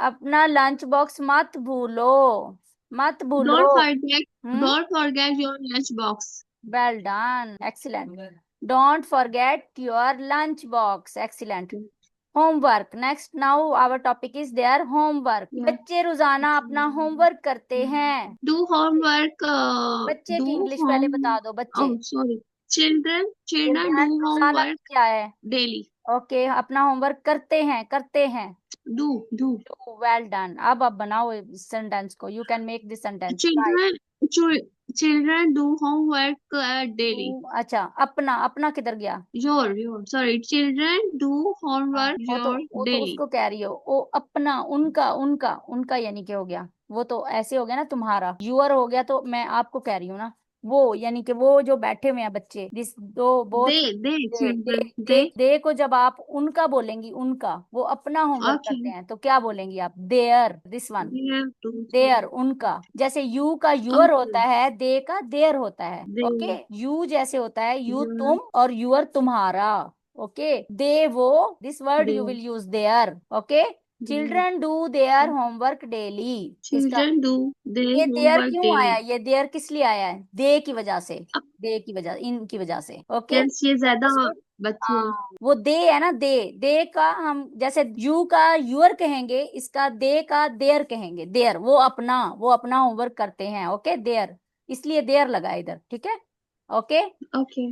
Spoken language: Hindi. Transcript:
अपना लंच बॉक्स मत भूलो, मत भूलो। Don't forget, hmm. don't forget your lunch box. Well done, excellent. Don't forget your lunch box, excellent. Homework next, now our topic is there homework. Yeah. बच्चे रोजाना अपना होमवर्क करते हैं। Do homework. बच्चे की Do इंग्लिश पहले home. बता दो, बच्चे। Oh, sorry. Children children do रोजाना homework क्या है? daily. ओके, अपना होमवर्क करते हैं, करते हैं। Do. Well done. अब बनाओ सेंटेंस को, you can make this sentence. Children, children do homework daily. अच्छा, अपना, अपना किधर गया? Your. Sorry. Children do हाँ, homework your वो तो daily. उसको कह रही हो। ओ अपना, उनका, उनका, उनका यानी कि हो गया। वो तो ऐसे हो गया ना, तुम्हारा यूअर हो गया, तो मैं आपको कह रही हूँ ना। वो यानी कि वो जो बैठे हुए हैं बच्चे, दिस दो बोथ। They, children, they. दे को जब आप उनका बोलेंगी, उनका, वो अपना होमवर्क करते Okay. हैं, तो क्या बोलेंगी आप? There, this one. We have to. There, उनका। जैसे यू का यूअर होता Okay. है, दे का देयर होता है। ओके, They, यू जैसे होता है यू your, तुम, और यूअर तुम्हारा। ओके, दे वो, this word you they. Will use their. Okay, They. Children do their homework daily. इसका Children do their ये देयर homework क्यों आया? daily. ये देयर किस लिए आया है? दे की वजह से, अब दे की वजह, इनकी वजह से। ओके, कैसे ये ज्यादा बच्चे हैं। हाँ, वो दे है ना, दे। दे का हम जैसे यू का यूअर कहेंगे, इसका दे का देयर कहेंगे। देयर वो अपना होमवर्क करते हैं। ओके, देयर, इसलिए देयर लगा इधर, ठीक है। ओके। Okay.